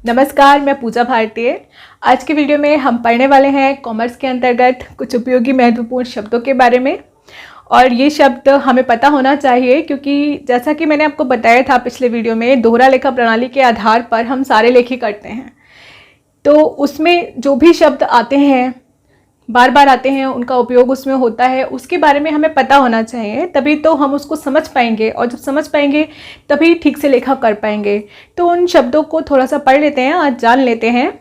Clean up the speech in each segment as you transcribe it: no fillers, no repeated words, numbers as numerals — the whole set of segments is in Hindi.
नमस्कार, मैं पूजा भारतीय। आज की वीडियो में हम पढ़ने वाले हैं कॉमर्स के अंतर्गत कुछ उपयोगी महत्वपूर्ण शब्दों के बारे में। और ये शब्द हमें पता होना चाहिए क्योंकि जैसा कि मैंने आपको बताया था पिछले वीडियो में, दोहरा लेखा प्रणाली के आधार पर हम सारे लेखे करते हैं। तो उसमें जो भी शब्द आते हैं, बार बार आते हैं, उनका उपयोग उसमें होता है, उसके बारे में हमें पता होना चाहिए, तभी तो हम उसको समझ पाएंगे। और जब समझ पाएंगे तभी ठीक से लेखा कर पाएंगे। तो उन शब्दों को थोड़ा सा पढ़ लेते हैं, आज जान लेते हैं।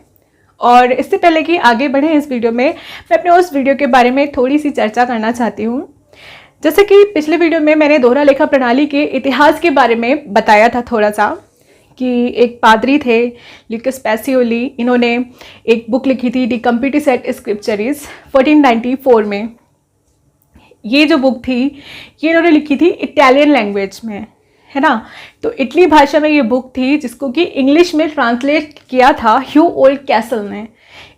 और इससे पहले कि आगे बढ़ें इस वीडियो में, मैं अपने उस वीडियो के बारे में थोड़ी सी चर्चा करना चाहती हूँ। जैसे कि पिछले वीडियो में मैंने दोहरा लेखा प्रणाली के इतिहास के बारे में बताया था थोड़ा सा, कि एक पादरी थे लुकास पैसिओली, इन्होंने एक बुक लिखी थी डी कंप्यूटिस एट स्क्रिप्चरीज 1494 में। ये जो बुक थी ये इन्होंने लिखी थी इटालियन लैंग्वेज में, है ना। तो इटली भाषा में ये बुक थी, जिसको कि इंग्लिश में ट्रांसलेट किया था ह्यू ओल्ड कैसल ने।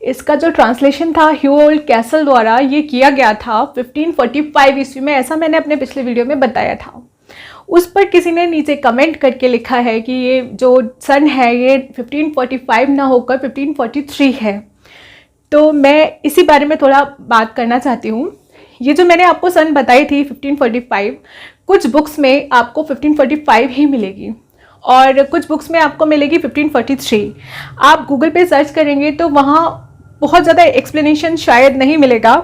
इसका जो ट्रांसलेशन था ह्यू ओल्ड कैसल द्वारा ये किया गया था 1545 ईस्वी में, ऐसा मैंने अपने पिछले वीडियो में बताया था। उस पर किसी ने नीचे कमेंट करके लिखा है कि ये जो सन है ये 1545 ना होकर 1543 है। तो मैं इसी बारे में थोड़ा बात करना चाहती हूँ। ये जो मैंने आपको सन बताई थी 1545, कुछ बुक्स में आपको 1545 ही मिलेगी और कुछ बुक्स में आपको मिलेगी 1543। आप गूगल पे सर्च करेंगे तो वहाँ बहुत ज़्यादा एक्सप्लेनेशन शायद नहीं मिलेगा,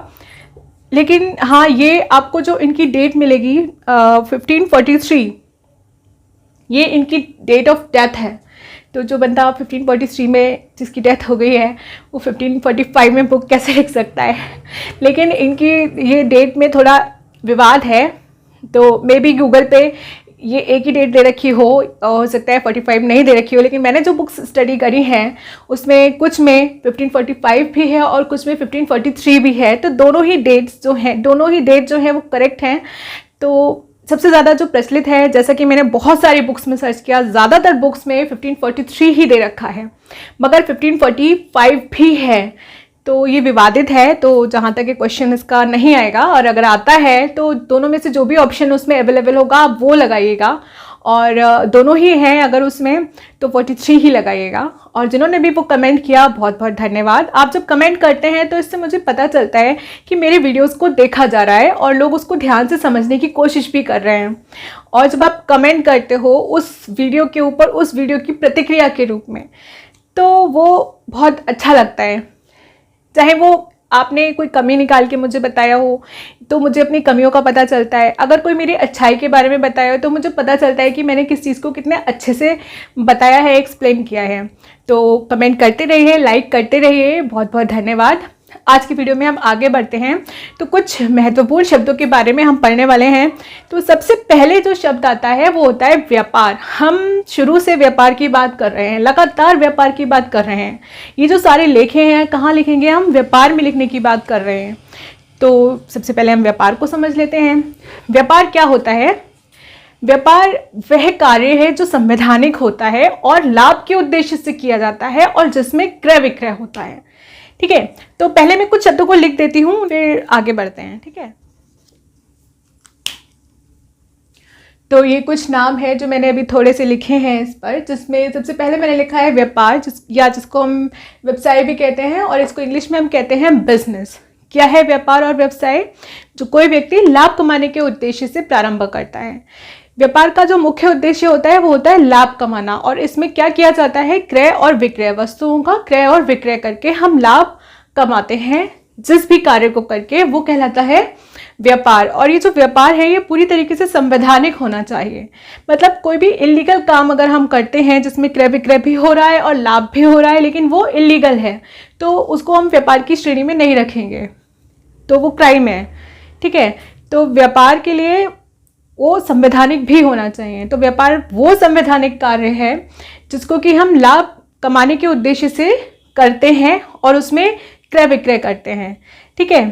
लेकिन हाँ, ये आपको जो इनकी डेट मिलेगी 1543, ये इनकी डेट ऑफ डेथ है। तो जो बंदा 1543 में जिसकी डेथ हो गई है वो 1545 में बुक कैसे लिख सकता है। लेकिन इनकी ये डेट में थोड़ा विवाद है, तो मे बी गूगल पे ये एक ही डेट दे रखी हो सकता है 45 नहीं दे रखी हो। लेकिन मैंने जो बुक्स स्टडी करी हैं उसमें कुछ में 1545 भी है और कुछ में 1543 भी है। तो दोनों ही डेट जो है वो करेक्ट हैं। तो सबसे ज़्यादा जो प्रचलित है, जैसा कि मैंने बहुत सारी बुक्स में सर्च किया, ज़्यादातर बुक्स में 1543 ही दे रखा है, मगर 1545 भी है। तो ये विवादित है, तो जहाँ तक ये क्वेश्चन इसका नहीं आएगा, और अगर आता है तो दोनों में से जो भी ऑप्शन उसमें अवेलेबल होगा आप वो लगाइएगा। और दोनों ही हैं अगर उसमें तो 43 ही लगाइएगा। और जिन्होंने भी वो कमेंट किया, बहुत बहुत धन्यवाद। आप जब कमेंट करते हैं तो इससे मुझे पता चलता है कि मेरे वीडियोस को देखा जा रहा है और लोग उसको ध्यान से समझने की कोशिश भी कर रहे हैं। और जब आप कमेंट करते हो उस वीडियो के ऊपर, उस वीडियो की प्रतिक्रिया के रूप में, तो वो बहुत अच्छा लगता है। चाहे वो आपने कोई कमी निकाल के मुझे बताया हो तो मुझे अपनी कमियों का पता चलता है, अगर कोई मेरी अच्छाई के बारे में बताया हो तो मुझे पता चलता है कि मैंने किस चीज़ को कितने अच्छे से बताया है, एक्सप्लेन किया है। तो कमेंट करते रहिए, लाइक करते रहिए, बहुत बहुत धन्यवाद। आज की वीडियो में हम आगे बढ़ते हैं, तो कुछ महत्वपूर्ण शब्दों के बारे में हम पढ़ने वाले हैं। तो सबसे पहले जो शब्द आता है वो होता है व्यापार। हम शुरू से व्यापार की बात कर रहे हैं, लगातार व्यापार की बात कर रहे हैं। ये जो सारे लेखे हैं कहाँ लिखेंगे, हम व्यापार में लिखने की बात कर रहे हैं। तो सबसे पहले हम व्यापार को समझ लेते हैं। व्यापार क्या होता है? व्यापार वह कार्य है जो संवैधानिक होता है और लाभ के उद्देश्य से किया जाता है और जिसमें क्रय विक्रय होता है। ठीक है, तो पहले मैं कुछ शब्दों को लिख देती हूँ, फिर आगे बढ़ते हैं। ठीक है, तो ये कुछ नाम है जो मैंने अभी थोड़े से लिखे हैं इस पर, जिसमें सबसे पहले मैंने लिखा है व्यापार, जिसको हम व्यवसाय भी कहते हैं, और इसको इंग्लिश में हम कहते हैं बिजनेस। क्या है व्यापार और व्यवसाय? जो कोई व्यक्ति लाभ कमाने के उद्देश्य से प्रारंभ करता है। व्यापार का जो मुख्य उद्देश्य होता है वो होता है लाभ कमाना, और इसमें क्या किया जाता है? क्रय और विक्रय, वस्तुओं का क्रय और विक्रय करके हम लाभ कमाते हैं। जिस भी कार्य को करके वो कहलाता है व्यापार। और ये जो व्यापार है ये पूरी तरीके से संवैधानिक होना चाहिए। मतलब कोई भी इलीगल काम अगर हम करते हैं जिसमें क्रय विक्रय भी हो रहा है और लाभ भी हो रहा है, लेकिन वो इलीगल है, तो उसको हम व्यापार की श्रेणी में नहीं रखेंगे, तो वो क्राइम है। ठीक है, तो व्यापार के लिए वो संवैधानिक भी होना चाहिए। तो व्यापार वो संवैधानिक कार्य है जिसको कि हम लाभ कमाने के उद्देश्य से करते हैं और उसमें क्रय विक्रय करते हैं। ठीक है,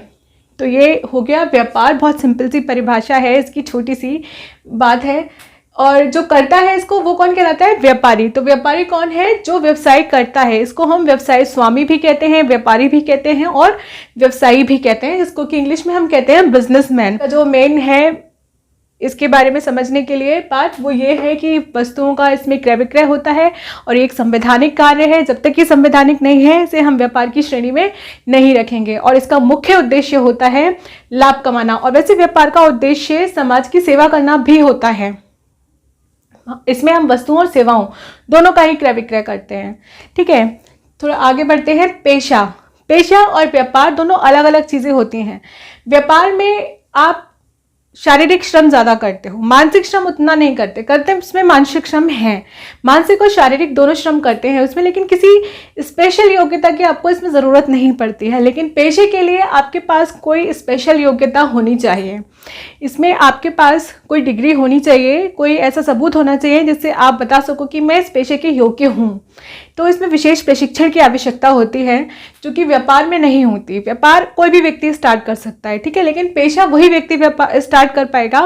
तो ये हो गया व्यापार। बहुत सिंपल सी परिभाषा है इसकी, छोटी सी बात है। और जो करता है इसको वो कौन कहलाता है? व्यापारी। तो व्यापारी कौन है? जो व्यवसाय करता है। इसको हम व्यवसाय स्वामी भी कहते हैं, व्यापारी भी कहते हैं और व्यवसायी भी कहते हैं, जिसको कि इंग्लिश में हम कहते हैं बिजनेसमैन। का जो मेन है इसके बारे में समझने के लिए बात वो ये है कि वस्तुओं का इसमें क्रय विक्रय होता है और एक संवैधानिक कार्य है। जब तक ये संवैधानिक नहीं है इसे हम व्यापार की श्रेणी में नहीं रखेंगे और इसका मुख्य उद्देश्य होता है लाभ कमाना। और वैसे व्यापार का उद्देश्य समाज की सेवा करना भी होता है। इसमें हम वस्तुओं और सेवाओं दोनों का ही क्रय विक्रय करते हैं। ठीक है, थोड़ा आगे बढ़ते हैं। पेशा और व्यापार दोनों अलग अलग चीजें होती हैं। व्यापार में आप शारीरिक श्रम ज्यादा करते हो, मानसिक श्रम उतना नहीं करते उसमें मानसिक श्रम है, मानसिक और शारीरिक दोनों श्रम करते हैं उसमें, लेकिन किसी स्पेशल योग्यता की आपको इसमें ज़रूरत नहीं पड़ती है। लेकिन पेशे के लिए आपके पास कोई स्पेशल योग्यता होनी चाहिए। इसमें आपके पास कोई डिग्री होनी चाहिए, कोई ऐसा सबूत होना चाहिए जिससे आप बता सको कि मैं इस पेशे के योग्य हूँ। तो इसमें विशेष प्रशिक्षण की आवश्यकता होती है जो कि व्यापार में नहीं होती। व्यापार कोई भी व्यक्ति स्टार्ट कर सकता है, ठीक है, लेकिन पेशा वही व्यक्ति व्यापार स्टार्ट कर पाएगा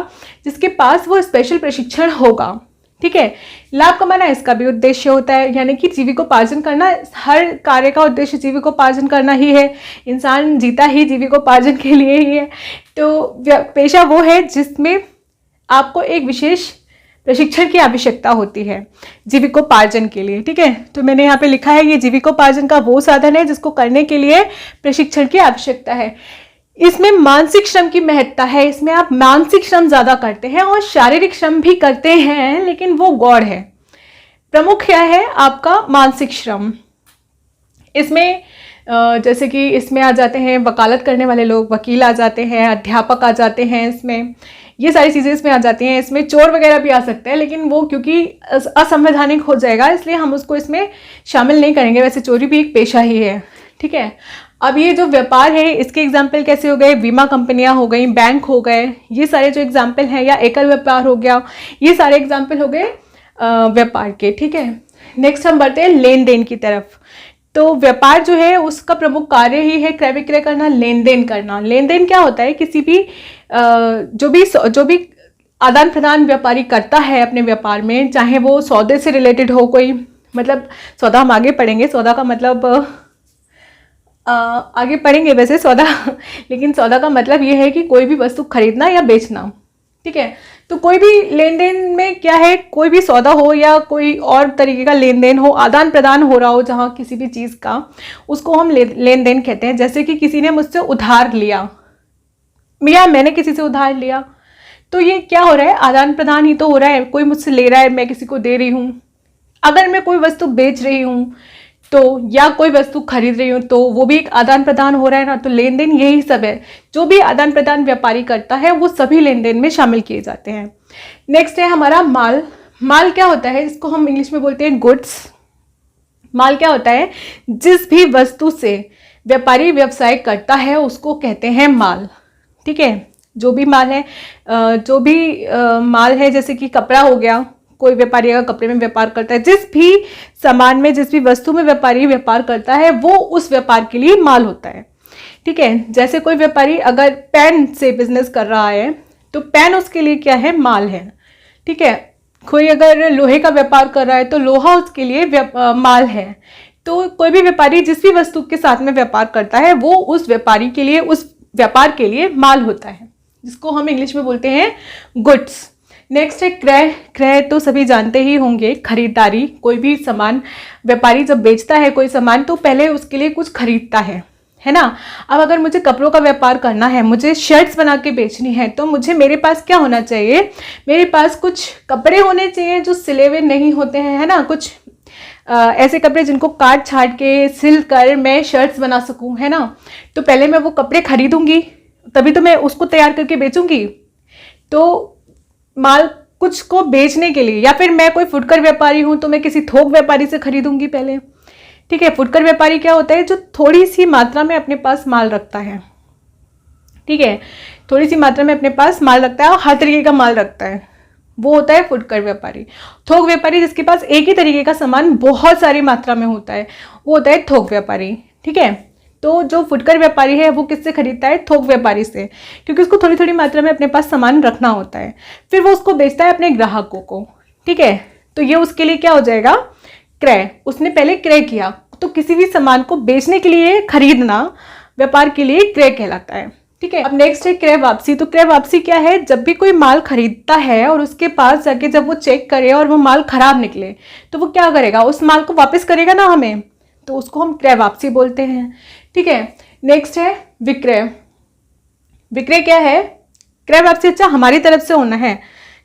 जिसके पास वो स्पेशल प्रशिक्षण होगा। ठीक है, लाभ कमाना इसका भी उद्देश्य होता है, यानी कि जीविकोपार्जन करना। हर कार्य का उद्देश्य जीविकोपार्जन करना ही है। इंसान जीता ही जीविकोपार्जन के लिए ही है। तो पेशा वो है जिसमें आपको एक विशेष प्रशिक्षण की आवश्यकता होती है जीविकोपार्जन के लिए। ठीक है, तो मैंने यहाँ पे लिखा है ये जीविकोपार्जन का वो साधन है जिसको करने के लिए प्रशिक्षण की आवश्यकता है। इसमें मानसिक श्रम की महत्ता है। इसमें आप मानसिक श्रम ज्यादा करते हैं और शारीरिक श्रम भी करते हैं, लेकिन वो गौड़ है। प्रमुख क्या है आपका मानसिक श्रम। इसमें जैसे कि इसमें आ जाते हैं वकालत करने वाले लोग, वकील आ जाते हैं, अध्यापक आ जाते हैं, इसमें ये सारी चीज़ें इसमें आ जाती हैं। इसमें चोर वगैरह भी आ सकते हैं, लेकिन वो क्योंकि असंवैधानिक हो जाएगा इसलिए हम उसको इसमें शामिल नहीं करेंगे। वैसे चोरी भी एक पेशा ही है। ठीक है, अब ये जो व्यापार है इसके एग्जाम्पल कैसे हो गए, बीमा कंपनियां हो गई, बैंक हो गए, ये सारे जो एग्जाम्पल हैं, या एकल व्यापार हो गया, ये सारे एग्जाम्पल हो गए व्यापार के। ठीक है, नेक्स्ट हम बढ़ते हैं लेन देन की तरफ। तो व्यापार जो है उसका प्रमुख कार्य ही है क्रय विक्रय करना, लेन देन करना। लेन देन क्या होता है, किसी भी जो भी आदान प्रदान व्यापारी करता है अपने व्यापार में, चाहे वो सौदे से रिलेटेड हो, कोई मतलब सौदा हम आगे पढ़ेंगे, सौदा का मतलब आगे पढ़ेंगे वैसे सौदा लेकिन सौदा का मतलब ये है कि कोई भी वस्तु खरीदना या बेचना। ठीक है, तो कोई भी लेन देन में क्या है, कोई भी सौदा हो या कोई और तरीके का लेन देन हो, आदान प्रदान हो रहा हो जहाँ किसी भी चीज़ का, उसको हम लेन देन कहते हैं। जैसे कि किसी ने मुझसे उधार लिया या मैंने किसी से उधार लिया, तो ये क्या हो रहा है, आदान प्रदान ही तो हो रहा है। कोई मुझसे ले रहा है, मैं किसी को दे रही हूँ। अगर मैं कोई वस्तु बेच रही हूँ तो, या कोई वस्तु खरीद रही हूँ तो वो भी एक आदान प्रदान हो रहा है ना। तो लेन देन यही सब है, जो भी आदान प्रदान व्यापारी करता है वो सभी लेन देन में शामिल किए जाते हैं। नेक्स्ट है हमारा माल। माल क्या होता है, इसको हम इंग्लिश में बोलते हैं गुड्स। माल क्या होता है, जिस भी वस्तु से व्यापारी व्यवसाय करता है उसको कहते हैं माल। ठीक है, जो भी माल है, माल है, जैसे कि कपड़ा हो गया, कोई व्यापारी अगर कपड़े में व्यापार करता है, जिस भी सामान में, जिस भी वस्तु में व्यापारी व्यापार करता है वो उस व्यापार के लिए माल होता है। ठीक है, जैसे कोई व्यापारी अगर पेन से बिजनेस कर रहा है तो पेन उसके लिए क्या है, माल है। ठीक है, कोई अगर लोहे का व्यापार कर रहा है तो लोहा उसके लिए माल है। तो कोई भी व्यापारी जिस भी वस्तु के साथ में व्यापार करता है वो उस व्यापारी के लिए, उस व्यापार के लिए माल होता है, जिसको हम इंग्लिश में बोलते हैं गुड्स। नेक्स्ट है क्रय। क्रय तो सभी जानते ही होंगे, खरीदारी। कोई भी सामान व्यापारी जब बेचता है कोई सामान तो पहले उसके लिए कुछ खरीदता है ना। अब अगर मुझे कपड़ों का व्यापार करना है, मुझे शर्ट्स बना के बेचनी है, तो मेरे पास क्या होना चाहिए, मेरे पास कुछ कपड़े होने चाहिए जो सिले हुए नहीं होते हैं, है ना। कुछ ऐसे कपड़े जिनको काट छाट के सिल कर मैं शर्ट्स बना सकूं, है ना। तो पहले मैं वो कपड़े खरीदूंगी, तभी तो मैं उसको तैयार करके बेचूंगी। तो माल कुछ को बेचने के लिए, या फिर मैं कोई फुटकर व्यापारी हूं तो मैं किसी थोक व्यापारी से खरीदूंगी पहले। ठीक है, फुटकर व्यापारी क्या होता है, जो थोड़ी सी मात्रा में अपने पास माल रखता है। ठीक है, थोड़ी सी मात्रा में अपने पास माल रखता है और हर तरीके का माल रखता है, वो होता है फुटकर व्यापारी। थोक व्यापारी जिसके पास एक ही तरीके का सामान बहुत सारी मात्रा में होता है, वो होता है थोक व्यापारी। ठीक है, तो जो फुटकर व्यापारी है वो किससे खरीदता है, थोक व्यापारी से, क्योंकि उसको थोड़ी थोड़ी मात्रा में अपने पास सामान रखना होता है, फिर वो उसको बेचता है अपने ग्राहकों को। ठीक है, तो ये उसके लिए क्या हो जाएगा, क्रय। उसने पहले क्रय किया, तो किसी भी सामान को बेचने के लिए खरीदना व्यापार के लिए क्रय कहलाता है। ठीक है। अब नेक्स्ट है क्रय वापसी। तो क्रय वापसी क्या है, जब भी कोई माल खरीदता है और उसके पास जाके जब वो चेक करे और वो माल खराब निकले तो वो क्या करेगा, उस माल को वापस करेगा ना हमें, तो उसको हम क्रय वापसी बोलते हैं। ठीक है। नेक्स्ट है विक्रय। विक्रय क्या है, क्रय वापसी अच्छा हमारी तरफ से होना है,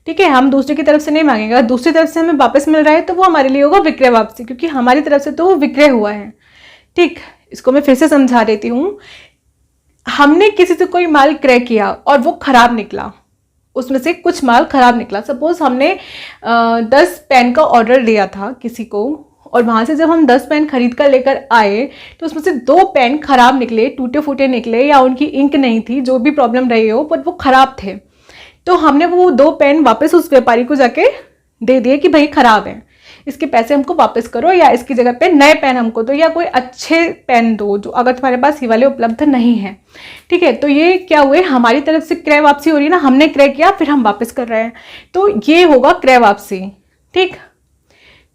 ठीक है, हम दूसरे की तरफ से नहीं मांगेंगे। अगर दूसरी तरफ से हमें वापस मिल रहा है तो वो हमारे लिए होगा विक्रय वापसी, क्योंकि हमारी तरफ से तो वो विक्रय हुआ है। ठीक, इसको मैं फिर से समझा देती हूँ। हमने किसी से कोई माल क्रय किया और वो खराब निकला, उसमें से कुछ माल खराब निकला। सपोज हमने 10 पेन का ऑर्डर दिया था किसी को, और वहाँ से जब हम 10 पेन खरीद कर लेकर आए तो उसमें से 2 पेन खराब निकले, टूटे फूटे निकले, या उनकी इंक नहीं थी, जो भी प्रॉब्लम रही हो, पर वो खराब थे। तो हमने वो 2 पेन वापस उस व्यापारी को जाके दे दिए कि भाई खराब है, इसके पैसे हमको वापस करो, या इसकी जगह पे नए पेन हमको दो, या कोई अच्छे पेन दो जो अगर तुम्हारे पास ये वाले उपलब्ध नहीं है। ठीक है। तो ये क्या हुए, हमारी तरफ से क्रय वापसी हो रही है ना, हमने क्रय किया फिर हम वापस कर रहे हैं, तो ये होगा क्रय वापसी। ठीक,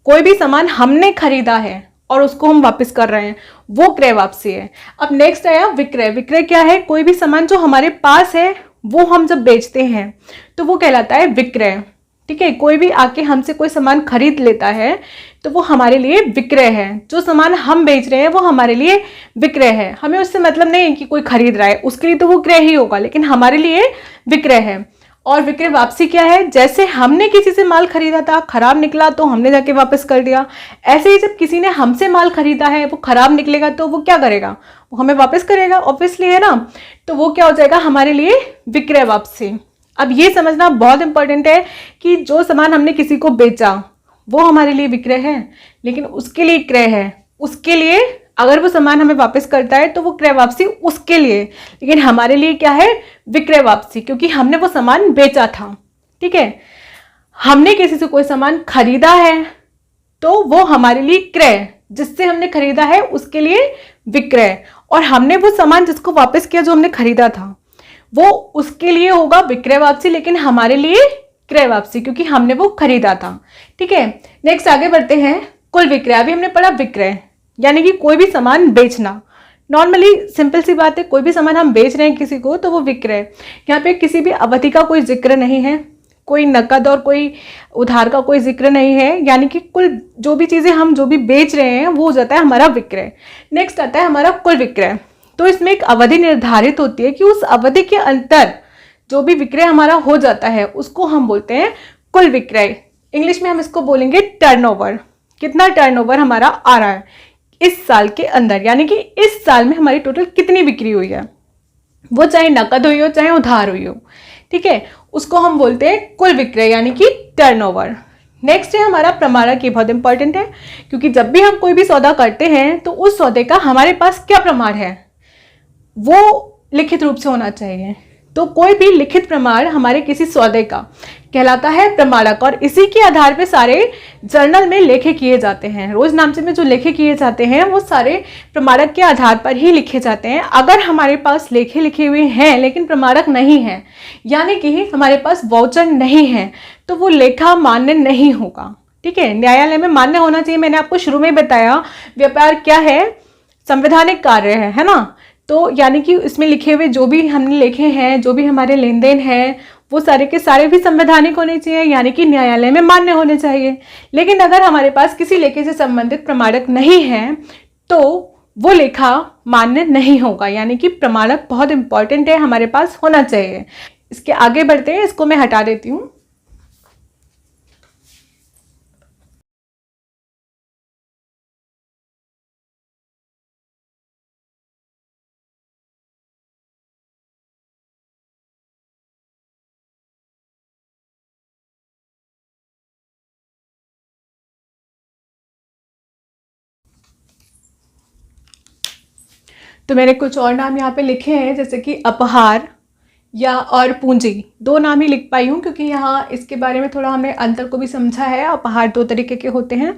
कोई भी सामान हमने खरीदा है और उसको हम वापस कर रहे हैं, वो क्रय वापसी है। अब नेक्स्ट आया विक्रय। विक्रय क्या है, कोई भी सामान जो हमारे पास है वो हम जब बेचते हैं तो वो कहलाता है विक्रय। ठीक है, कोई भी आके हमसे कोई सामान खरीद लेता है तो वो हमारे लिए विक्रय है। जो सामान हम बेच रहे हैं वो हमारे लिए विक्रय है। हमें उससे मतलब नहीं है कि कोई खरीद रहा है, उसके लिए तो वो क्रय ही होगा, लेकिन हमारे लिए विक्रय है। और विक्रय वापसी क्या है, जैसे हमने किसी से माल खरीदा था, खराब निकला तो हमने जाके वापस कर दिया, ऐसे ही जब किसी ने हमसे माल खरीदा है, वो खराब निकलेगा तो वो क्या करेगा, वो हमें वापस करेगा, ऑब्वियसली है ना। तो वो क्या हो जाएगा हमारे लिए विक्रय वापसी। अब ये समझना बहुत इंपॉर्टेंट है कि जो सामान हमने किसी को बेचा वो हमारे लिए विक्रय है, लेकिन उसके लिए क्रय है। उसके लिए अगर वो सामान हमें वापस करता है तो वो क्रय वापसी उसके लिए, लेकिन हमारे लिए क्या है, विक्रय वापसी, क्योंकि हमने वो सामान बेचा था। ठीक है, हमने किसी से कोई सामान खरीदा है तो वो हमारे लिए क्रय, जिससे हमने खरीदा है उसके लिए विक्रय, और हमने वो सामान जिसको वापस किया जो हमने खरीदा था वो उसके लिए होगा विक्रय वापसी, लेकिन हमारे लिए क्रय वापसी, क्योंकि हमने वो खरीदा था। ठीक है। नेक्स्ट आगे बढ़ते हैं, कुल विक्रय। अभी हमने पढ़ा विक्रय यानी कि कोई भी सामान बेचना। नॉर्मली सिंपल सी बात है, कोई भी सामान हम बेच रहे हैं किसी को तो वो विक्रय। यहाँ पे किसी भी अवधि का कोई जिक्र नहीं है, कोई नकद और कोई उधार का कोई जिक्र नहीं है, यानी कि कुल जो भी चीज़ें हम जो भी बेच रहे हैं वो हो जाता है हमारा विक्रय। नेक्स्ट आता है हमारा कुल विक्रय। तो इसमें एक अवधि निर्धारित होती है कि उस अवधि के अंतर जो भी विक्रय हमारा हो जाता है उसको हम बोलते हैं कुल विक्रय। इंग्लिश में हम इसको बोलेंगे टर्नओवर। कितना टर्नओवर हमारा आ रहा है इस साल के अंदर, यानी कि इस साल में हमारी टोटल कितनी बिक्री हुई है, वो चाहे नकद हुई हो चाहे उधार हुई हो। ठीक है, उसको हम बोलते हैं कुल विक्रय यानी कि टर्नओवर। नेक्स्ट है हमारा प्रमाणक। ये बहुत इंपॉर्टेंट है, क्योंकि जब भी हम कोई भी सौदा करते हैं तो उस सौदे का हमारे पास क्या प्रमाण है वो लिखित रूप से होना चाहिए। तो कोई भी लिखित प्रमाण हमारे किसी सौदे का कहलाता है प्रमाणक, और इसी के आधार पे सारे जर्नल में लेखे किए जाते हैं। रोज नामचे में जो लेखे किए जाते हैं वो सारे प्रमाणक के आधार पर ही लिखे जाते हैं। अगर हमारे पास लेखे लिखे हुए हैं लेकिन प्रमाणक नहीं है, यानी कि हमारे पास वाउचर नहीं है, तो वो लेखा मान्य नहीं होगा। ठीक है, न्यायालय में मान्य होना चाहिए। मैंने आपको शुरू में बताया व्यापार क्या है, संवैधानिक कार्य है ना। तो यानी कि इसमें लिखे हुए जो भी हमने लिखे हैं, जो भी हमारे लेन देन है, वो सारे के सारे भी संवैधानिक होने चाहिए, यानी कि न्यायालय में मान्य होने चाहिए। लेकिन अगर हमारे पास किसी लेखे से संबंधित प्रमाणक नहीं है तो वो लेखा मान्य नहीं होगा, यानी कि प्रमाणक बहुत इंपॉर्टेंट है, हमारे पास होना चाहिए। इसके आगे बढ़ते हैं, इसको मैं हटा देती हूँ। तो मैंने कुछ और नाम यहाँ पे लिखे हैं, जैसे कि अपहार या और पूंजी। 2 नाम ही लिख पाई हूँ क्योंकि यहाँ इसके बारे में थोड़ा हमने अंतर को भी समझा है। अपहार 2 तरीके के होते हैं।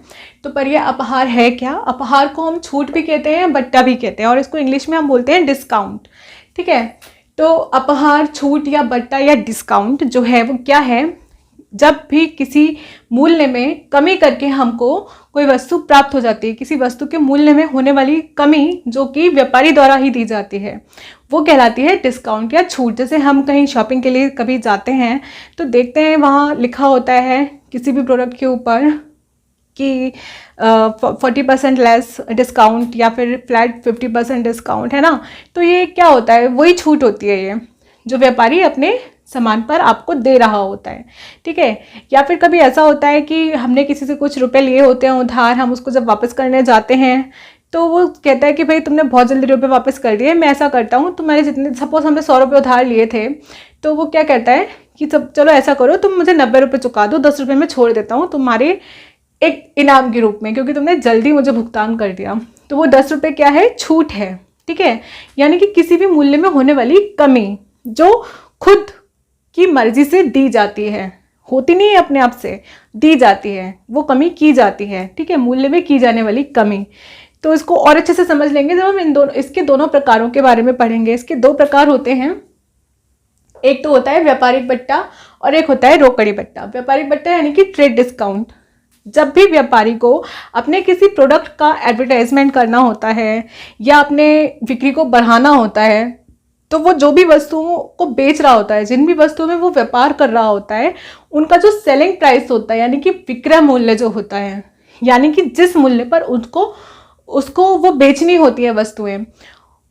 तो पर यह अपहार है क्या, अपहार को हम छूट भी कहते हैं, बट्टा भी कहते हैं, और इसको इंग्लिश में हम बोलते हैं डिस्काउंट। ठीक है, तो अपहार, छूट या बट्टा या डिस्काउंट जो है वो क्या है, जब भी किसी मूल्य में कमी करके हमको कोई वस्तु प्राप्त हो जाती है, किसी वस्तु के मूल्य में होने वाली कमी जो कि व्यापारी द्वारा ही दी जाती है, वो कहलाती है डिस्काउंट या छूट। जैसे हम कहीं शॉपिंग के लिए कभी जाते हैं तो देखते हैं वहाँ लिखा होता है किसी भी प्रोडक्ट के ऊपर कि 40% लेस डिस्काउंट या फिर फ्लैट 50% डिस्काउंट, है ना। तो ये क्या होता है, वही छूट होती है ये जो व्यापारी अपने सामान पर आपको दे रहा होता है, ठीक है। या फिर कभी ऐसा होता है कि हमने किसी से कुछ रुपए लिए होते हैं उधार, हम उसको जब वापस करने जाते हैं तो वो कहता है कि भाई तुमने बहुत जल्दी रुपए वापस कर दिए, मैं ऐसा करता हूँ तुम्हारे जितने, सपोज हमने 100 रुपये उधार लिए थे, तो वो क्या कहता है कि चलो ऐसा करो, तुम मुझे 90 रुपये चुका दो, 10 रुपये मैं छोड़ देता हूँ तुम्हारे एक इनाम के रूप में, क्योंकि तुमने जल्दी मुझे भुगतान कर दिया। तो वो 10 रुपये क्या है, छूट है, ठीक है। यानी कि किसी भी मूल्य में होने वाली कमी जो खुद की मर्जी से दी जाती है, होती नहीं है अपने आप से, दी जाती है, वो कमी की जाती है, ठीक है, मूल्य में की जाने वाली कमी। तो इसको और अच्छे से समझ लेंगे जब हम इसके दोनों प्रकारों के बारे में पढ़ेंगे। इसके दो प्रकार होते हैं, एक तो होता है व्यापारिक बट्टा और एक होता है रोकड़ी बट्टा। व्यापारिक बट्टा यानी कि ट्रेड डिस्काउंट। जब भी व्यापारी को अपने किसी प्रोडक्ट का एडवर्टाइजमेंट करना होता है या अपने बिक्री को बढ़ाना होता है, तो वो जो भी वस्तुओं को बेच रहा होता है, जिन भी वस्तुओं में वो व्यापार कर रहा होता है, उनका जो सेलिंग प्राइस होता है यानी कि विक्रय मूल्य जो होता है, यानी कि जिस मूल्य पर उसको वो बेचनी होती है वस्तुएं,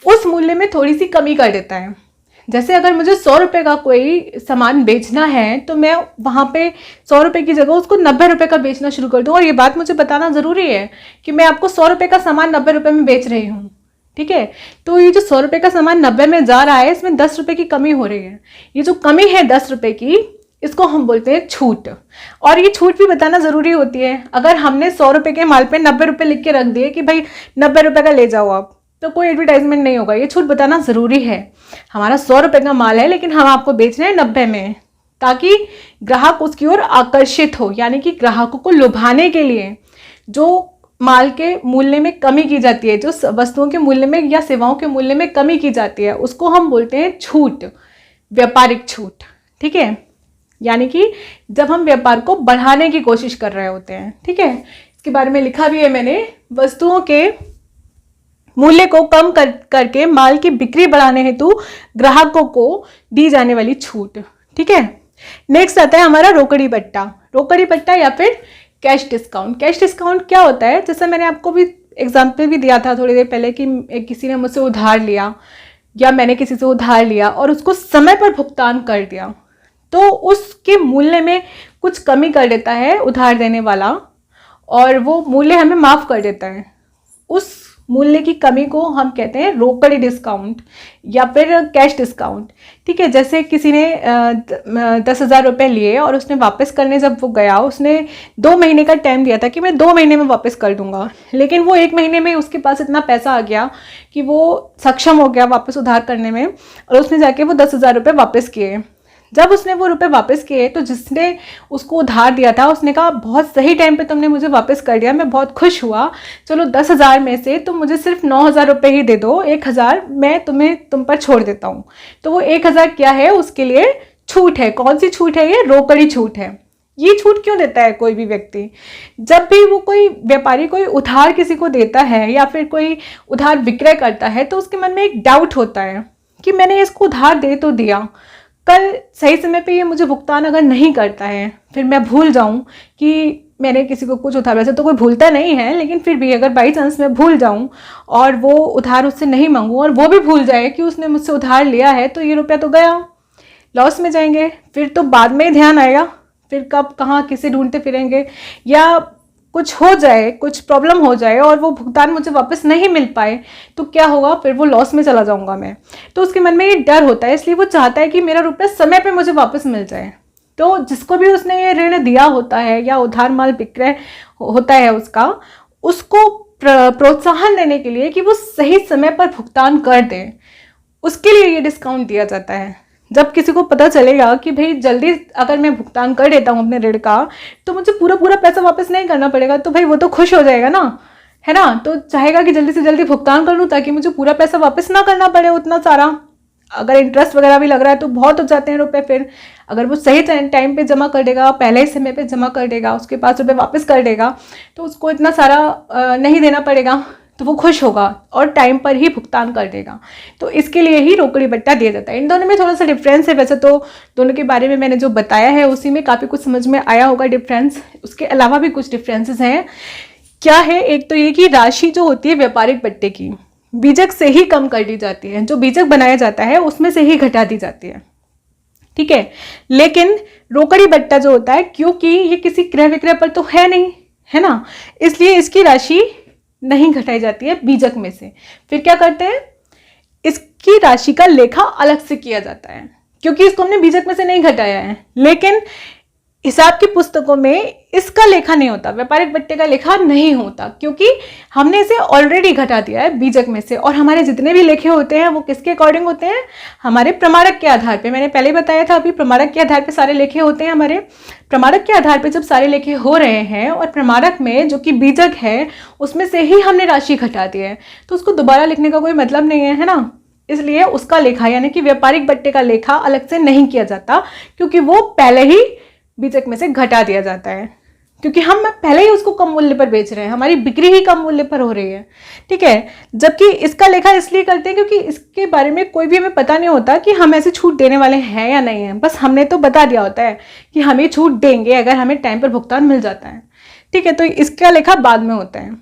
उस मूल्य में थोड़ी सी कमी कर देता है। जैसे अगर मुझे 100 रुपये का कोई सामान बेचना है तो मैं वहाँ पे 100 रुपये की जगह उसको 90 रुपये का बेचना शुरू कर दूँ। और ये बात मुझे बताना ज़रूरी है कि मैं आपको 100 रुपये का सामान 90 रुपये में बेच रही हूँ, ठीक है। तो ये जो 100 रुपये का सामान 90 में जा रहा है, इसमें 10 रुपये की कमी हो रही है। ये जो कमी है 10 रुपये की, इसको हम बोलते हैं छूट। और ये छूट भी बताना ज़रूरी होती है। अगर हमने 100 रुपये के माल पे 90 रुपये लिख के रख दिए कि भाई 90 रुपये का ले जाओ आप, तो कोई एडवर्टाइजमेंट नहीं होगा। ये छूट बताना ज़रूरी है। हमारा 100 रुपये का माल है लेकिन हम आपको बेच रहे हैं 90 में, ताकि ग्राहक उसकी ओर आकर्षित हो। यानी कि ग्राहकों को लुभाने के लिए जो माल के मूल्य में कमी की जाती है, जो वस्तुओं के मूल्य में या सेवाओं के मूल्य में कमी की जाती है, उसको हम बोलते हैं छूट, व्यापारिक छूट, ठीक है। यानी कि जब हम व्यापार को बढ़ाने की कोशिश कर रहे होते हैं, ठीक है। इसके बारे में लिखा भी है मैंने, वस्तुओं के मूल्य को कम करके माल की बिक्री बढ़ाने हेतु ग्राहकों को दी जाने वाली छूट, ठीक है। नेक्स्ट आता है हमारा रोकड़ी बट्टा। रोकड़ी बट्टा या फिर कैश डिस्काउंट। कैश डिस्काउंट क्या होता है, जैसे मैंने आपको भी एग्जाम्पल भी दिया था थोड़ी देर पहले कि किसी ने मुझसे उधार लिया या मैंने किसी से उधार लिया और उसको समय पर भुगतान कर दिया, तो उसके मूल्य में कुछ कमी कर देता है उधार देने वाला और वो मूल्य हमें माफ़ कर देता है। उस मूल्य की कमी को हम कहते हैं रोकड़ी डिस्काउंट या फिर कैश डिस्काउंट, ठीक है। जैसे किसी ने 10,000 रुपये लिए और उसने वापस करने जब वो गया, उसने 2 महीने का टाइम दिया था कि मैं 2 महीने में वापस कर दूंगा, लेकिन वो 1 महीने में उसके पास इतना पैसा आ गया कि वो सक्षम हो गया वापस उधार करने में और उसने जाके वो 10,000 रुपये वापस किए। जब उसने वो रुपए वापस किए तो जिसने उसको उधार दिया था उसने कहा बहुत सही टाइम पे तुमने मुझे वापस कर दिया, मैं बहुत खुश हुआ, चलो 10,000 में से तुम मुझे सिर्फ 9,000 रुपये ही दे दो, 1,000 मैं तुम पर छोड़ देता हूँ। तो वो 1,000 क्या है, उसके लिए छूट है। कौन सी छूट है, ये रोकड़ी छूट है। ये छूट क्यों देता है कोई भी व्यक्ति, जब भी वो कोई व्यापारी कोई उधार किसी को देता है या फिर कोई उधार विक्रय करता है, तो उसके मन में एक डाउट होता है कि मैंने इसको उधार दे तो दिया, कल सही समय पे ये मुझे भुगतान अगर नहीं करता है, फिर मैं भूल जाऊं कि मैंने किसी को कुछ उधार, वैसे तो कोई भूलता नहीं है, लेकिन फिर भी अगर बाई चांस मैं भूल जाऊं और वो उधार उससे नहीं मांगूं और वो भी भूल जाए कि उसने मुझसे उधार लिया है, तो ये रुपया तो गया, लॉस में जाएंगे। फिर तो बाद में ही ध्यान आएगा, फिर कब कहाँ किसे ढूंढते फिरेंगे, या कुछ हो जाए, कुछ प्रॉब्लम हो जाए और वो भुगतान मुझे वापस नहीं मिल पाए, तो क्या होगा, फिर वो लॉस में चला जाऊंगा मैं। तो उसके मन में ये डर होता है, इसलिए वो चाहता है कि मेरा रुपया समय पे मुझे वापस मिल जाए। तो जिसको भी उसने ये ऋण दिया होता है या उधार माल विक्रय होता है उसको प्रोत्साहन देने के लिए कि वो सही समय पर भुगतान कर दे, उसके लिए ये डिस्काउंट दिया जाता है। जब किसी को पता चलेगा कि भाई जल्दी अगर मैं भुगतान कर देता हूँ अपने ऋण का तो मुझे पूरा पैसा वापस नहीं करना पड़ेगा, तो भाई वो तो खुश हो जाएगा ना, है ना। तो चाहेगा कि जल्दी से जल्दी भुगतान कर लूँ ताकि मुझे पूरा पैसा वापस ना करना पड़े उतना सारा। अगर इंटरेस्ट वगैरह भी लग रहा है तो बहुत हो जाते हैं रुपए। फिर अगर वो सही टाइम पे जमा कर देगा, पहले ही समय पे जमा कर देगा, उसके पास रुपए वापस कर देगा, तो उसको इतना सारा नहीं देना पड़ेगा, तो वो खुश होगा और टाइम पर ही भुगतान कर देगा। तो इसके लिए ही रोकड़ी बट्टा दिया जाता है। इन दोनों में थोड़ा सा डिफरेंस है। वैसे तो दोनों के बारे में मैंने जो बताया है उसी में काफ़ी कुछ समझ में आया होगा डिफरेंस। उसके अलावा भी कुछ डिफरेंसेस हैं। क्या है, एक तो ये कि राशि जो होती है व्यापारिक बट्टे की बीजक से ही कम कर दी जाती है, जो बीजक बनाया जाता है उसमें से ही घटा दी जाती है, ठीक है। लेकिन रोकड़ी बट्टा जो होता है, क्योंकि ये किसी क्रय विक्रय पर तो है नहीं, है ना, इसलिए इसकी राशि नहीं घटाई जाती है बीजक में से। फिर क्या करते हैं, इसकी राशि का लेखा अलग से किया जाता है, क्योंकि इसको हमने बीजक में से नहीं घटाया है। लेकिन हिसाब की पुस्तकों में इसका लेखा नहीं होता, व्यापारिक बट्टे का लेखा नहीं होता, क्योंकि हमने इसे ऑलरेडी घटा दिया है बीजक में से। और हमारे जितने भी लेखे होते हैं वो किसके अकॉर्डिंग होते हैं, हमारे प्रमाणक के आधार पे। मैंने पहले बताया था, अभी प्रमाणक के आधार पे सारे लेखे होते हैं हमारे। प्रमाणक के आधार पे जब सारे लेखे हो रहे हैं और प्रमाणक में जो कि बीजक है उसमें से ही हमने राशि घटा दी है, तो उसको दोबारा लिखने का कोई मतलब नहीं है ना। इसलिए उसका लेखा यानी कि व्यापारिक बट्टे का लेखा अलग से नहीं किया जाता, क्योंकि वो पहले ही बीजक में से घटा दिया जाता है, क्योंकि हम पहले ही उसको कम मूल्य पर बेच रहे हैं, हमारी बिक्री ही कम मूल्य पर हो रही है, ठीक है। जबकि इसका लेखा इसलिए करते हैं क्योंकि इसके बारे में कोई भी हमें पता नहीं होता कि हम ऐसे छूट देने वाले हैं या नहीं है। बस हमने तो बता दिया होता है कि हम ये छूट देंगे अगर हमें टाइम पर भुगतान मिल जाता है, ठीक है। तो इसका लेखा बाद में होता है,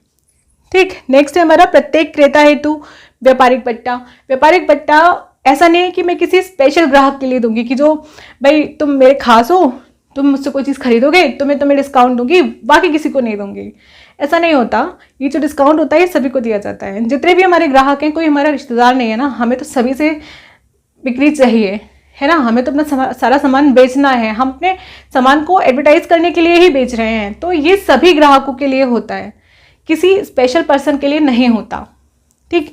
ठीक। नेक्स्ट है हमारा प्रत्येक क्रेता हेतु व्यापारिक बट्टा। व्यापारिक बट्टा ऐसा नहीं है कि मैं किसी स्पेशल ग्राहक के लिए दूंगी कि जो भाई तुम मेरे खास हो, तुम मुझसे कोई चीज़ खरीदोगे तो मैं तुम्हें डिस्काउंट दूंगी, बाकी किसी को नहीं दूंगी। ऐसा नहीं होता। ये जो डिस्काउंट होता है ये सभी को दिया जाता है। जितने भी हमारे ग्राहक हैं, कोई हमारा रिश्तेदार नहीं है ना, हमें तो सभी से बिक्री चाहिए, है ना। हमें तो अपना सारा सामान बेचना है, हम अपने सामान को एडवर्टाइज करने के लिए ही बेच रहे हैं। तो ये सभी ग्राहकों के लिए होता है, किसी स्पेशल पर्सन के लिए नहीं होता, ठीक।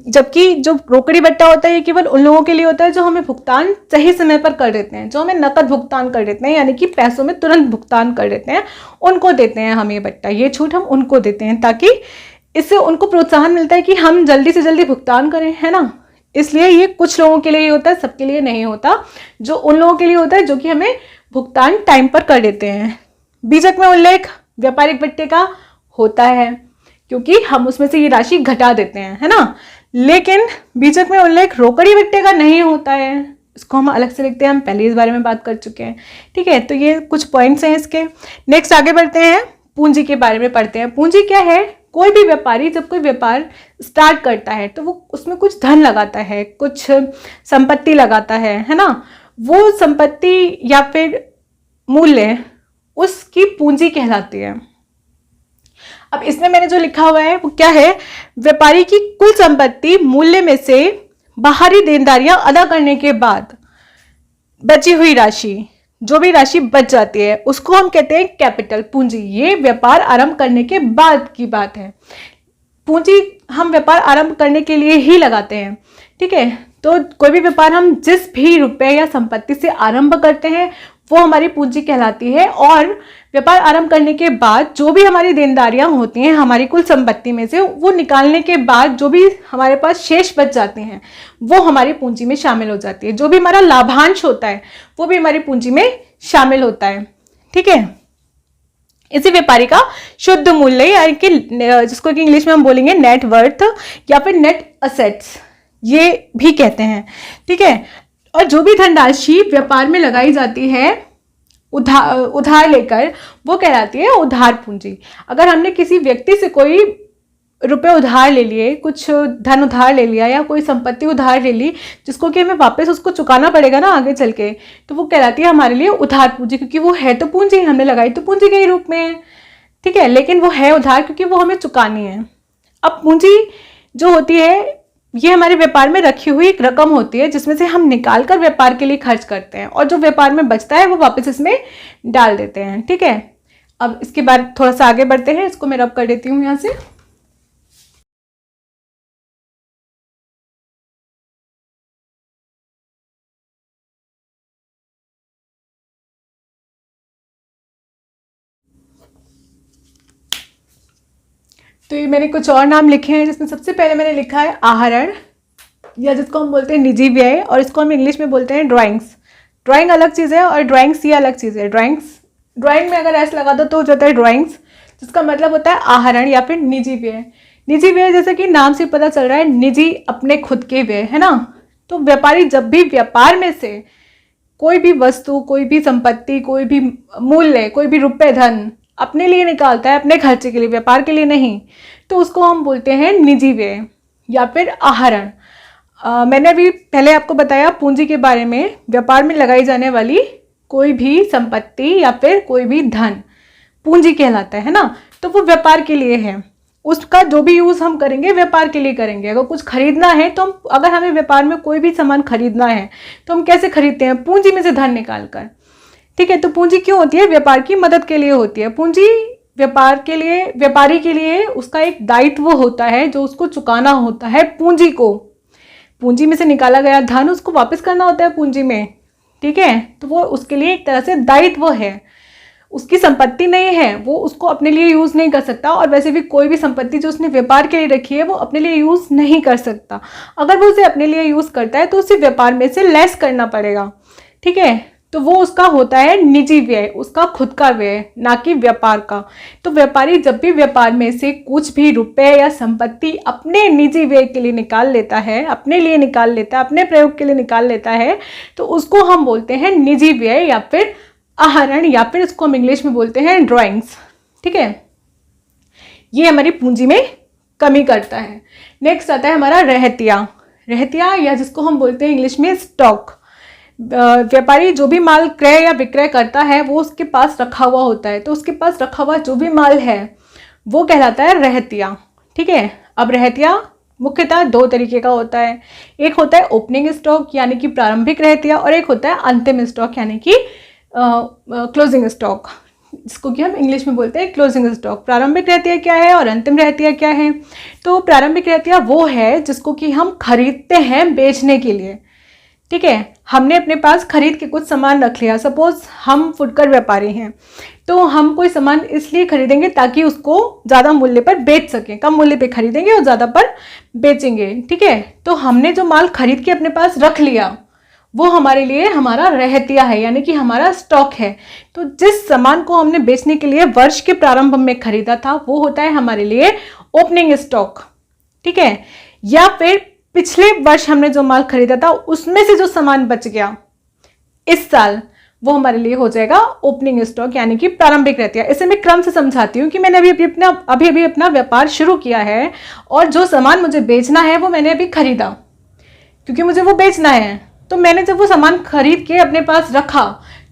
जबकि जो रोकड़ी बट्टा होता है ये केवल उन लोगों के लिए होता है जो हमें भुगतान सही समय पर कर देते हैं, जो हमें नकद भुगतान कर देते हैं, यानी कि पैसों में तुरंत भुगतान कर देते हैं, उनको देते हैं हम ये बट्टा। ये छूट हम उनको देते हैं ताकि इससे उनको प्रोत्साहन मिलता है कि हम जल्दी से जल्दी भुगतान करें, है ना। इसलिए ये कुछ लोगों के लिए ही होता है, सबके लिए नहीं होता। जो उन लोगों के लिए होता है जो कि हमें भुगतान टाइम पर कर देते हैं। बीजक में उल्लेख व्यापारिक बट्टे का होता है क्योंकि हम उसमें से ये राशि घटा देते हैं, है ना। लेकिन बीजक में उल्लेख रोकड़ी बट्टे का नहीं होता है, इसको हम अलग से लिखते हैं। हम पहले इस बारे में बात कर चुके हैं, ठीक है। तो ये कुछ पॉइंट्स हैं इसके। नेक्स्ट आगे बढ़ते हैं, पूंजी के बारे में पढ़ते हैं। पूंजी क्या है, कोई भी व्यापारी जब कोई व्यापार स्टार्ट करता है तो वो उसमें कुछ धन लगाता है, कुछ संपत्ति लगाता है ना। वो संपत्ति या फिर मूल्य उसकी पूंजी कहलाती है। अब इसमें मैंने जो लिखा हुआ है वो क्या है, व्यापारी की कुल संपत्ति मूल्य में से बाहरी देनदारियां अदा करने के बाद बची हुई राशि, जो भी राशि बच जाती है उसको हम कहते हैं कैपिटल, पूंजी। ये व्यापार आरंभ करने के बाद की बात है। पूंजी हम व्यापार आरंभ करने के लिए ही लगाते हैं, ठीक है। तो कोई भी व्यापार हम जिस भी रुपए या संपत्ति से आरंभ करते हैं वो हमारी पूंजी कहलाती है। और व्यापार आरंभ करने के बाद जो भी हमारी देनदारियां होती हैं हमारी कुल संपत्ति में से, वो निकालने के बाद जो भी हमारे पास शेष बच जाते हैं वो हमारी पूंजी में शामिल हो जाती है। जो भी हमारा लाभांश होता है वो भी हमारी पूंजी में शामिल होता है, ठीक है। इसी व्यापारी का शुद्ध मूल्य यानी कि जिसको कि इंग्लिश में हम बोलेंगे नेट वर्थ या फिर नेट असेट्स, ये भी कहते हैं, ठीक है। और जो भी धनराशि व्यापार में लगाई जाती है उधार लेकर, वो कहलाती है उधार पूंजी। अगर हमने किसी व्यक्ति से कोई रुपए उधार ले लिए, कुछ धन उधार ले लिया या कोई संपत्ति उधार ले ली जिसको कि हमें वापस उसको चुकाना पड़ेगा ना आगे चल के, तो वो कहलाती है हमारे लिए उधार पूंजी, क्योंकि वो है तो पूंजी, हमने लगाई तो पूंजी के ही रूप में है, ठीक है। लेकिन वो है उधार क्योंकि वो हमें चुकानी है। अब पूंजी जो होती है ये हमारे व्यापार में रखी हुई एक रकम होती है जिसमें से हम निकाल कर व्यापार के लिए खर्च करते हैं, और जो व्यापार में बचता है वो वापस इसमें डाल देते हैं, ठीक है। अब इसके बाद थोड़ा सा आगे बढ़ते हैं, इसको मैं रब कर देती हूँ यहाँ से। तो ये मैंने कुछ और नाम लिखे हैं, जिसमें सबसे पहले मैंने लिखा है आहरण, या जिसको हम बोलते हैं निजी व्यय, और इसको हम इंग्लिश में बोलते हैं ड्राइंग्स। ड्राइंग अलग चीज़ है और ड्राइंग्स ये अलग चीज़ है। ड्राइंग में अगर ऐसा लगा दो तो जो होता है ड्राइंग्स, जिसका मतलब होता है आहरण या फिर निजी व्यय। निजी व्यय जैसे कि नाम से पता चल रहा है, निजी अपने खुद के व्यय, है ना। तो व्यापारी जब भी व्यापार में से कोई भी वस्तु, कोई भी संपत्ति, कोई भी मूल्य, कोई भी रुपए धन अपने लिए निकालता है, अपने खर्चे के लिए, व्यापार के लिए नहीं, तो उसको हम बोलते हैं निजी व्यय या फिर आहरण। मैंने अभी पहले आपको बताया पूंजी के बारे में, व्यापार में लगाई जाने वाली कोई भी संपत्ति या फिर कोई भी धन पूंजी कहलाता है ना। तो वो व्यापार के लिए है, उसका जो भी यूज़ हम करेंगे व्यापार के लिए करेंगे। अगर कुछ खरीदना है तो अगर हमें व्यापार में कोई भी सामान खरीदना है तो हम कैसे खरीदते हैं? पूंजी में से धन निकाल कर। ठीक है, तो पूंजी क्यों होती है? व्यापार की मदद के लिए होती है। पूंजी व्यापार के लिए, व्यापारी के लिए उसका एक दायित्व होता है जो उसको चुकाना होता है पूंजी को। पूंजी में से निकाला गया धन उसको वापस करना होता है पूंजी में। ठीक है, तो वो उसके लिए एक तरह से दायित्व है, उसकी संपत्ति नहीं है, वो उसको अपने लिए यूज़ नहीं कर सकता। और वैसे भी कोई भी संपत्ति जो उसने व्यापार के लिए रखी है वो अपने लिए यूज़ नहीं कर सकता। अगर वो उसे अपने लिए यूज़ करता है तो उसे व्यापार में से लेस करना पड़ेगा। ठीक है, तो वो उसका होता है निजी व्यय, उसका खुद का व्यय, ना कि व्यापार का। तो व्यापारी जब भी व्यापार में से कुछ भी रुपए या संपत्ति अपने निजी व्यय के लिए निकाल लेता है, अपने लिए निकाल लेता है, अपने प्रयोग के लिए निकाल लेता है, तो उसको हम बोलते हैं निजी व्यय या फिर आहरण, या फिर इसको हम इंग्लिश में बोलते हैं ड्राइंग्स। ठीक है, ये हमारी पूंजी में कमी करता है। नेक्स्ट आता है हमारा रहतिया। रहतिया या जिसको हम बोलते हैं इंग्लिश में स्टॉक। व्यापारी जो भी माल क्रय या विक्रय करता है वो उसके पास रखा हुआ होता है, तो उसके पास रखा हुआ जो भी माल है वो कहलाता है रहतिया। ठीक है, अब रहतिया मुख्यतः दो तरीके का होता है। एक होता है ओपनिंग स्टॉक यानी कि प्रारंभिक रहतिया, और एक होता है अंतिम स्टॉक यानी कि क्लोजिंग स्टॉक, जिसको कि हम इंग्लिश में बोलते हैं क्लोजिंग स्टॉक। प्रारंभिक रहतिया क्या है और अंतिम रहतिया क्या है? तो प्रारंभिक रहतिया वो है जिसको कि हम खरीदते हैं बेचने के लिए। ठीक है, हमने अपने पास खरीद के कुछ सामान रख लिया। सपोज हम फुटकर व्यापारी हैं, तो हम कोई सामान इसलिए खरीदेंगे ताकि उसको ज़्यादा मूल्य पर बेच सकें। कम मूल्य पे खरीदेंगे और ज़्यादा पर बेचेंगे। ठीक है, तो हमने जो माल खरीद के अपने पास रख लिया वो हमारे लिए हमारा रहतिया है, यानी कि हमारा स्टॉक है। तो जिस सामान को हमने बेचने के लिए वर्ष के प्रारंभ में खरीदा था वो होता है हमारे लिए ओपनिंग स्टॉक। ठीक है, या फिर पिछले वर्ष हमने जो माल खरीदा था उसमें से जो सामान बच गया इस साल, वो हमारे लिए हो जाएगा ओपनिंग स्टॉक यानी कि प्रारंभिक रहतिया। इसे मैं क्रम से समझाती हूँ कि मैंने अभी अपना व्यापार शुरू किया है और जो सामान मुझे बेचना है वो मैंने अभी खरीदा, क्योंकि मुझे वो बेचना है। तो मैंने जब वो सामान खरीद के अपने पास रखा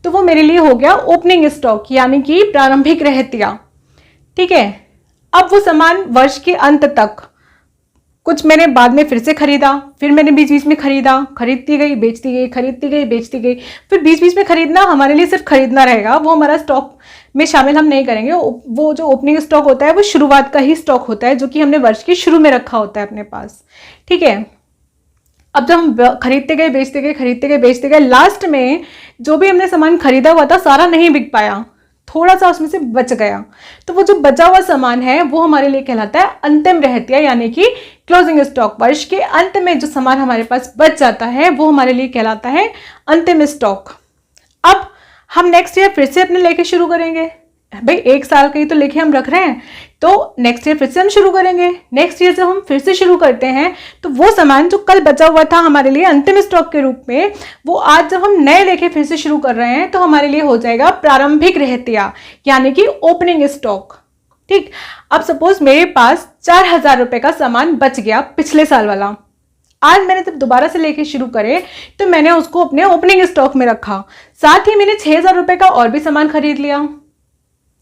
तो वो मेरे लिए हो गया ओपनिंग स्टॉक यानी कि प्रारंभिक रहतिया। ठीक है, अब वो सामान वर्ष के अंत तक कुछ मैंने बाद में फिर से खरीदा, फिर मैंने बीच बीच में खरीदा, खरीदती गई बेचती गई, खरीदती गई बेचती गई। फिर बीच बीच में खरीदना हमारे लिए सिर्फ खरीदना रहेगा, वो हमारा स्टॉक में शामिल हम नहीं करेंगे। वो जो ओपनिंग स्टॉक होता है वो शुरुआत का ही स्टॉक होता है जो कि हमने वर्ष के शुरू में रखा होता है अपने पास। ठीक है, अब जब हम खरीदते गए बेचते गए, खरीदते गए बेचते गए, लास्ट में जो भी हमने सामान खरीदा हुआ था सारा नहीं बिक पाया, थोड़ा सा उसमें से बच गया, तो वो जो बचा हुआ सामान है वो हमारे लिए कहलाता है अंतिम रहतिया यानी कि क्लोजिंग स्टॉक। वर्ष के अंत में जो सामान हमारे पास बच जाता है वो हमारे लिए कहलाता है अंतिम स्टॉक। अब हम नेक्स्ट ईयर फिर से अपने लेके शुरू करेंगे। भाई एक साल का ही तो लेके हम रख रहे हैं, तो नेक्स्ट ईयर फिर से हम शुरू करेंगे। नेक्स्ट ईयर जब हम फिर से शुरू करते हैं तो वो सामान जो कल बचा हुआ था हमारे लिए अंतिम स्टॉक के रूप में, वो आज जब हम नए लेके फिर से शुरू कर रहे हैं तो हमारे लिए हो जाएगा प्रारंभिक रहतिया यानी कि ओपनिंग स्टॉक। ठीक, अब सपोज मेरे पास 4,000 रुपए का सामान बच गया पिछले साल वाला, आज मैंने जब दोबारा से लेके शुरू करे तो मैंने उसको अपने ओपनिंग स्टॉक में रखा। साथ ही मैंने 6,000 रुपए का और भी सामान खरीद लिया,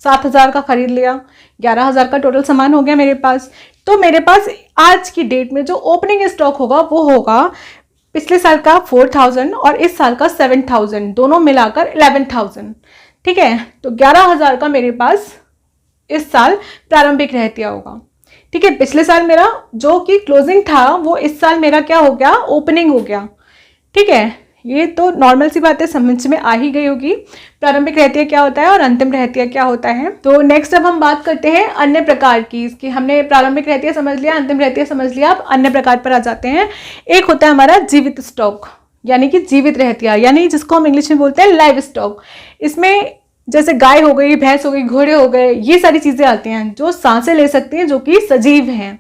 7,000 का खरीद लिया, 11,000 का टोटल सामान हो गया मेरे पास। तो मेरे पास आज की डेट में जो ओपनिंग स्टॉक होगा वो होगा पिछले साल का 4,000 और इस साल का 7,000, दोनों मिलाकर 11,000। ठीक है, तो 11,000 का मेरे पास इस साल प्रारंभिक रहतिया होगा। ठीक है, पिछले साल मेरा जो कि क्लोजिंग था वो इस साल मेरा क्या हो गया, ओपनिंग हो गया। ठीक है, ये तो नॉर्मल सी बात है, समझ में आ ही गई होगी प्रारंभिक रहतिया क्या होता है और अंतिम रहतिया क्या होता है। तो नेक्स्ट अब हम बात करते हैं अन्य प्रकार की। इसकी हमने प्रारंभिक रहतिया समझ लिया, अंतिम रहतिया समझ लिया, अब अन्य प्रकार पर आ जाते हैं। एक होता है हमारा जीवित स्टॉक, यानी कि जीवित रहतिया, यानी जिसको हम इंग्लिश में बोलते हैं लाइव स्टॉक। इसमें जैसे गाय हो गई, भैंस हो गई, घोड़े हो गए, ये सारी चीज़ें आती हैं जो सांसें ले सकती हैं, जो कि सजीव हैं,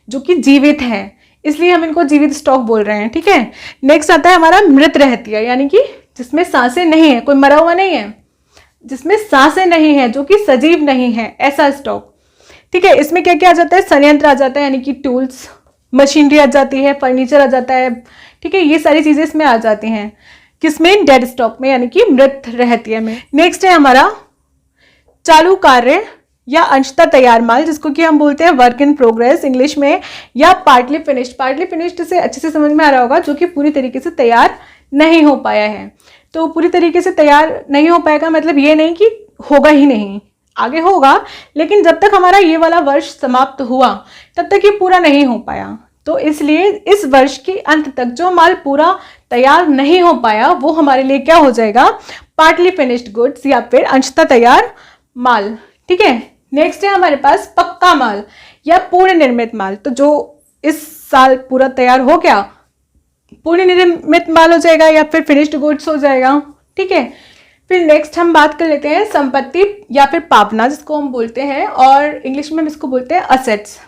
जो कि जीवित हैं, इसलिए हम इनको जीवित स्टॉक बोल रहे हैं। ठीक है। नेक्स्ट आता है हमारा मृत रहतिया, यानी कि जिसमें सांसें नहीं है, कोई मरा हुआ नहीं है, जिसमें सांसें नहीं है, जो कि सजीव नहीं है, ऐसा स्टॉक। ठीक है। इसमें क्या क्या आ जाता है, संयंत्र आ जाता है, यानी कि टूल्स, मशीनरी आ जाती है, फर्नीचर आ जाता है। ठीक है। ये सारी चीजें इसमें आ जाती हैं, किसमें, डेड स्टॉक में, यानी कि मृत रहतिया में। नेक्स्ट है हमारा चालू कार्य या अंशतः तैयार माल, जिसको कि हम बोलते हैं वर्क इन प्रोग्रेस इंग्लिश में, या पार्टली फिनिश्ड। पार्टली फिनिश्ड से अच्छे से समझ में आ रहा होगा, जो कि पूरी तरीके से तैयार नहीं हो पाया है। तो पूरी तरीके से तैयार नहीं हो पाएगा मतलब ये नहीं कि होगा ही नहीं, आगे होगा, लेकिन जब तक हमारा ये वाला वर्ष समाप्त हुआ तब तक ये पूरा नहीं हो पाया। तो इसलिए इस वर्ष के अंत तक जो माल पूरा तैयार नहीं हो पाया वो हमारे लिए क्या हो जाएगा, पार्टली फिनिश्ड गुड्स या फिर अंशतः तैयार माल। ठीक है। नेक्स्ट है हमारे पास पक्का माल या पूर्ण निर्मित माल। तो जो इस साल पूरा तैयार हो गया, पूर्ण निर्मित माल हो जाएगा या फिर फिनिश्ड गुड्स हो जाएगा। ठीक है। फिर नेक्स्ट हम बात कर लेते हैं संपत्ति या फिर पावना, जिसको हम बोलते हैं, और इंग्लिश में हम इसको बोलते हैं असेट्स।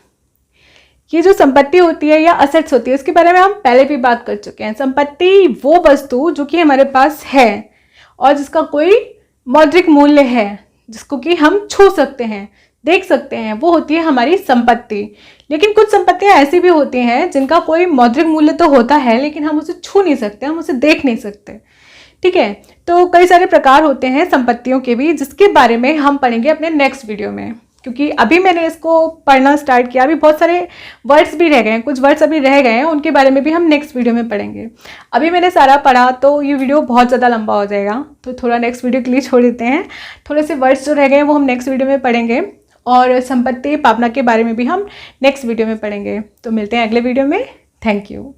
ये जो संपत्ति होती है या असेट्स होती है, इसके बारे में हम पहले भी बात कर चुके हैं। संपत्ति वो वस्तु जो कि हमारे पास है और जिसका कोई मौद्रिक मूल्य है, जिसको कि हम छू सकते हैं, देख सकते हैं, वो होती है हमारी संपत्ति। लेकिन कुछ संपत्तियां ऐसी भी होती हैं जिनका कोई मौद्रिक मूल्य तो होता है, लेकिन हम उसे छू नहीं सकते, हम उसे देख नहीं सकते। ठीक है। तो कई सारे प्रकार होते हैं संपत्तियों के भी, जिसके बारे में हम पढ़ेंगे अपने नेक्स्ट वीडियो में, क्योंकि अभी मैंने इसको पढ़ना स्टार्ट किया, अभी बहुत सारे वर्ड्स भी रह गए हैं, कुछ वर्ड्स अभी रह गए हैं, उनके बारे में भी हम नेक्स्ट वीडियो में पढ़ेंगे। अभी मैंने सारा पढ़ा तो ये वीडियो बहुत ज़्यादा लंबा हो जाएगा, तो थोड़ा नेक्स्ट वीडियो के लिए छोड़ देते हैं। थोड़े से वर्ड्स जो रह गए हैं वो हम नेक्स्ट वीडियो में पढ़ेंगे, और संपत्ति पावना के बारे में भी हम नेक्स्ट वीडियो में पढ़ेंगे। तो मिलते हैं अगले वीडियो में। Thank you.